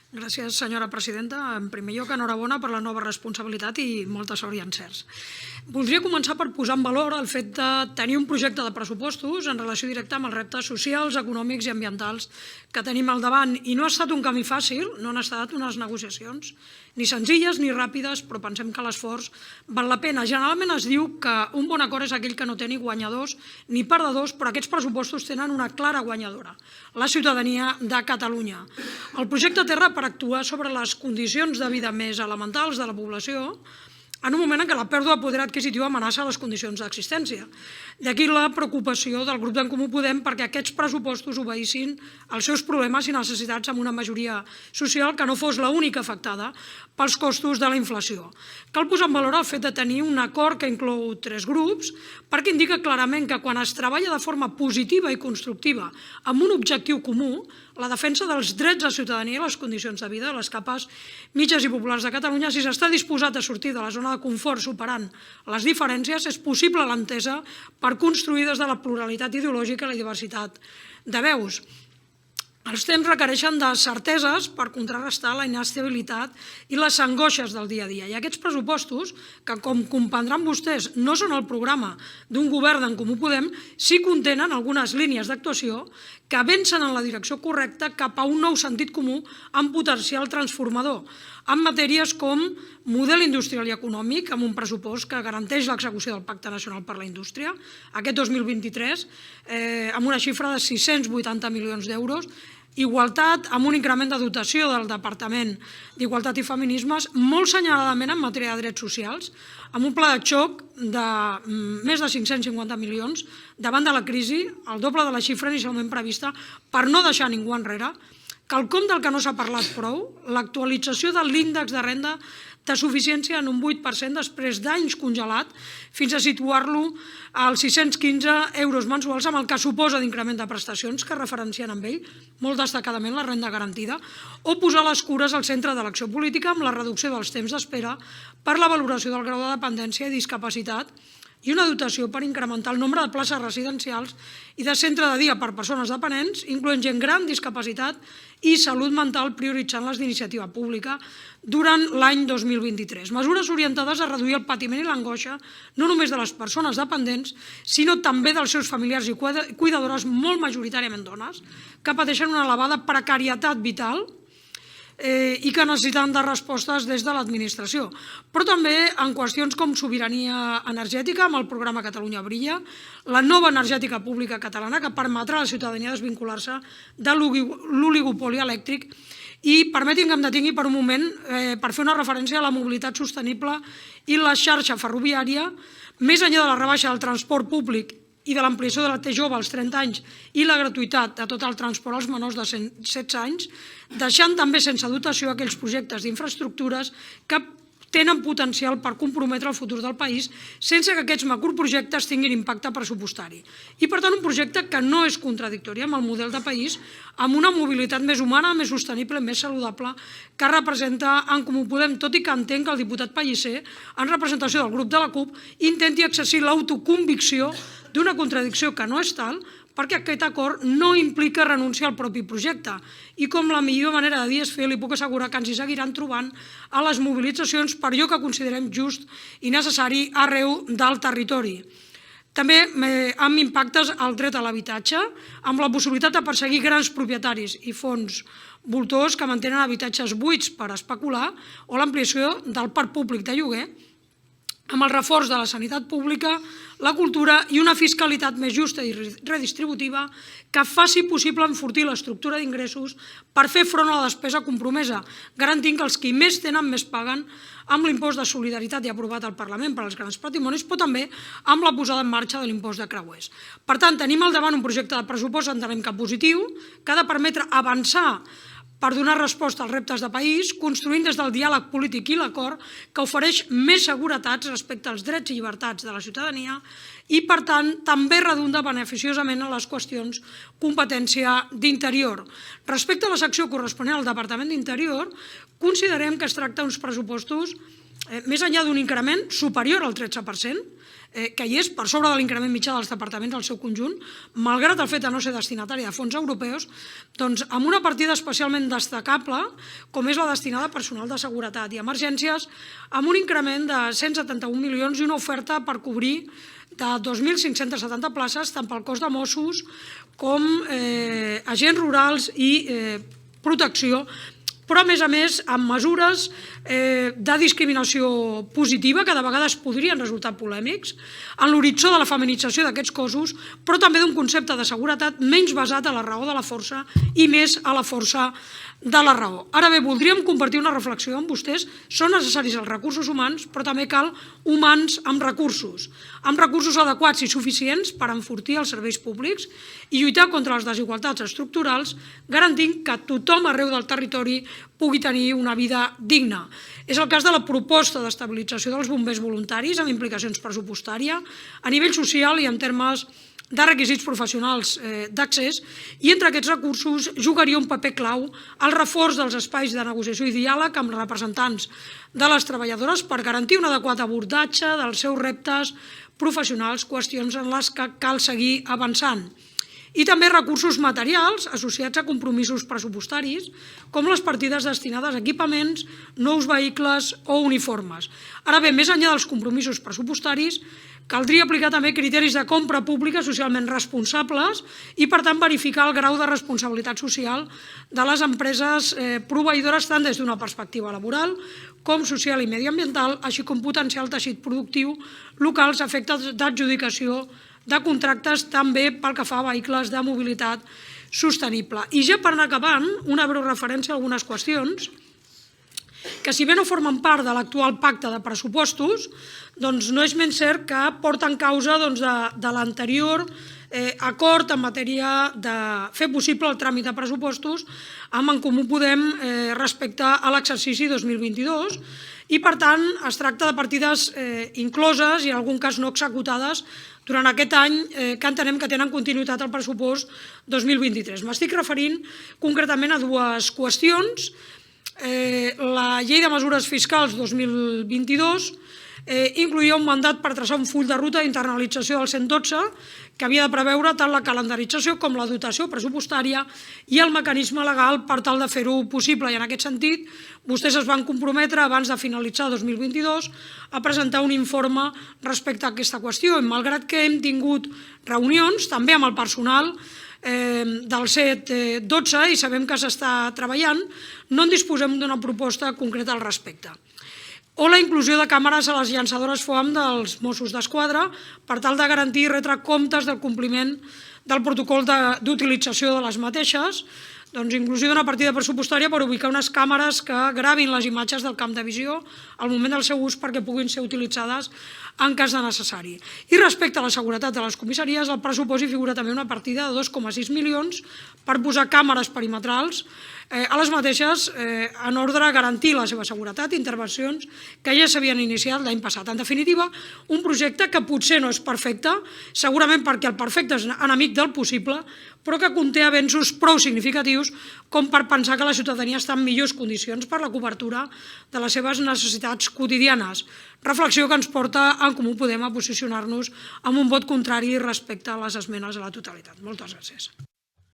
Gràcies, senyora presidenta. En primer lloc, enhorabona per la nova responsabilitat i molta sort i encerts. Voldria començar per posar en valor el fet de tenir un projecte de pressupostos en relació directa amb els reptes socials, econòmics i ambientals que tenim al davant. I no ha estat un camí fàcil, no han estat unes negociacions ni senzilles ni ràpides, però pensem que l'esforç val la pena. Generalment es diu que un bon acord és aquell que no té ni guanyadors ni perdedors, però aquests pressupostos tenen una clara guanyadora, la ciutadania de Catalunya. El projecte Terra per actuar sobre les condicions de vida més elementals de la població en un moment en què la pèrdua de poder adquisitiu amenaça les condicions d'existència. D'aquí la preocupació del grup d'en Comú Podem perquè aquests pressupostos obeïssin als seus problemes i necessitats amb una majoria social que no fos l'única afectada pels costos de la inflació. Cal posar en valor el fet de tenir un acord que inclou 3 grups perquè indica clarament que quan es treballa de forma positiva i constructiva amb un objectiu comú, la defensa dels drets de ciutadania i les condicions de vida de les capes mitges i populars de Catalunya, si s'està disposat a sortir de la zona de confort superant les diferències, és possible l'entesa per construir des de la pluralitat ideològica i la diversitat de veus. Els temps requereixen de certeses per contrarrestar la inestabilitat i les angoixes del dia a dia. I aquests pressupostos, que com comprendran vostès no són el programa d'un govern d'en Comú Podem, sí contenen algunes línies d'actuació que avancen en la direcció correcta cap a un nou sentit comú amb potencial transformador, en matèries com model industrial i econòmic, amb un pressupost que garanteix l'execució del Pacte Nacional per la Indústria, aquest 2023, amb una xifra de 680 milions d'euros, igualtat amb un increment de dotació del Departament d'Igualtat i Feminismes, molt senyaladament en matèria de drets socials, amb un pla de xoc de més de 550 milions davant de la crisi, el doble de la xifra inicialment prevista, per no deixar ningú enrere. Quelcom del que no s'ha parlat prou, l'actualització de l'índex de renda de suficiència en un 8% després d'anys congelat fins a situar-lo als 615 euros mensuals amb el que suposa d'increment de prestacions que referencien amb ell, molt destacadament la renda garantida, o posar les cures al centre de l'acció política amb la reducció dels temps d'espera per la valoració del grau de dependència i discapacitat i una dotació per incrementar el nombre de places residencials i de centre de dia per persones dependents, incloent gent gran, discapacitat i salut mental, prioritzant les d'iniciativa pública durant l'any 2023. Mesures orientades a reduir el patiment i l'angoixa no només de les persones dependents, sinó també dels seus familiars i cuidadores, molt majoritàriament dones, que pateixen una elevada precarietat vital i que necessiten de respostes des de l'administració. Però també en qüestions com sobirania energètica amb el programa Catalunya Brilla, la nova energètica pública catalana que permetrà a la ciutadania desvincular-se de l'oligopoli elèctric. I permetin que em detingui per un moment per fer una referència a la mobilitat sostenible i la xarxa ferroviària, més enllà de la rebaixa del transport públic i de l'ampliació de la T-Jove als 30 anys i la gratuïtat de tot el transport als menors de 16 anys, deixant també sense dotació aquells projectes d'infraestructures que tenen potencial per comprometre el futur del país sense que aquests macroprojectes tinguin impacte pressupostari. I, per tant, un projecte que no és contradictori amb el model de país, amb una mobilitat més humana, més sostenible, més saludable, que representa en Comú Podem, tot i que entenc que el diputat Pellicer, en representació del grup de la CUP, intenti exercir l'autoconvicció d'una contradicció que no és tal, perquè aquest acord no implica renunciar al propi projecte. I com la millor manera de dir és fer, li puc assegurar que ens hi seguiran trobant a les mobilitzacions per allò que considerem just i necessari arreu del territori. També amb impactes al dret a l'habitatge, amb la possibilitat de perseguir grans propietaris i fons voltors que mantenen habitatges buits per especular o l'ampliació del parc públic de lloguer, amb el reforç de la sanitat pública, la cultura i una fiscalitat més justa i redistributiva que faci possible enfortir l'estructura d'ingressos per fer front a la despesa compromesa, garantint que els qui més tenen més paguen amb l'impost de solidaritat i aprovat al Parlament per als grans patrimonis, però també amb la posada en marxa de l'impost de creuers. Per tant, tenim al davant un projecte de pressupost, entenem que positiu, que ha de permetre avançar per donar resposta als reptes de país, construint des del diàleg polític i l'acord que ofereix més seguretats respecte als drets i llibertats de la ciutadania i, per tant, també redunda beneficiosament en les qüestions competència d'interior. Respecte a la secció corresponent al Departament d'Interior, considerem que es tracta d'uns pressupostos més enllà d'un increment superior al 13%, que hi és per sobre de l'increment mitjà dels departaments al seu conjunt, malgrat el fet de no ser destinatari de fons europeus, doncs amb una partida especialment destacable, com és la destinada a personal de seguretat i emergències, amb un increment de 171 milions i una oferta per cobrir de 2.570 places tant pel cos de Mossos com agents rurals i protecció, però a més amb mesures de discriminació positiva que de vegades podrien resultar polèmics, en l'horitzó de la feminització d'aquests cossos, però també d'un concepte de seguretat menys basat a la raó de la força i més a la força de la raó. Ara bé, voldríem compartir una reflexió amb vostès. Són necessaris els recursos humans, però també cal humans amb recursos adequats i suficients per enfortir els serveis públics i lluitar contra les desigualtats estructurals, garantint que tothom arreu del territori pugui tenir una vida digna. És el cas de la proposta d'estabilització dels bombers voluntaris amb implicacions pressupostàries a nivell social i en termes de requisits professionals d'accés, i entre aquests recursos jugaria un paper clau el reforç dels espais de negociació i diàleg amb representants de les treballadores per garantir un adequat abordatge dels seus reptes professionals, qüestions en les que cal seguir avançant. I també recursos materials associats a compromisos pressupostaris, com les partides destinades a equipaments, nous vehicles o uniformes. Ara bé, més enllà dels compromisos pressupostaris, caldria aplicar també criteris de compra pública socialment responsables i, per tant, verificar el grau de responsabilitat social de les empreses proveïdores tant des d'una perspectiva laboral com social i mediambiental, així com potenciar el teixit productiu local a efectes d'adjudicació de contractes també pel que fa a vehicles de mobilitat sostenible. I ja per anar acabant, una breu referència a algunes qüestions que, si bé no formen part de l'actual pacte de pressupostos, doncs no és menys cert que porten causa de l'anterior acord en matèria de fer possible el tràmit de pressupostos amb En Comú Podem respecte a l'exercici 2022 i, per tant, es tracta de partides incloses i en algun cas no executades durant aquest any que entenem que tenen continuïtat al pressupost 2023. M'estic referint concretament a dues qüestions. La Llei de Mesures Fiscals 2022 incloïa un mandat per traçar un full de ruta d'internalització del 112 que havia de preveure tant la calendarització com la dotació pressupostària i el mecanisme legal per tal de fer-ho possible. I en aquest sentit, vostès es van comprometre abans de finalitzar 2022 a presentar un informe respecte a aquesta qüestió. I malgrat que hem tingut reunions també amb el personal del 712 i sabem que s'està treballant, no en disposem d'una proposta concreta al respecte. O la inclusió de càmeres a les llançadores FOAM dels Mossos d'Esquadra per tal de garantir i retre comptes del compliment del protocol d'utilització de les mateixes, doncs inclusió d'una partida pressupostària per ubicar unes càmeres que gravin les imatges del camp de visió al moment del seu ús perquè puguin ser utilitzades en cas de necessari. I respecte a la seguretat de les comissaries, al pressupost hi figura també una partida de 2,6 milions per posar càmeres perimetrals a les mateixes en ordre a garantir la seva seguretat i intervencions que ja s'havien iniciat l'any passat. En definitiva, un projecte que potser no és perfecte, segurament perquè el perfecte és enemic del possible, però que conté avenços prou significatius com per pensar que la ciutadania està en millors condicions per la cobertura de les seves necessitats quotidianes. Reflexió que ens porta En Comú Podem a posicionar-nos amb un vot contrari respecte a les esmenes a la totalitat. Moltes gràcies.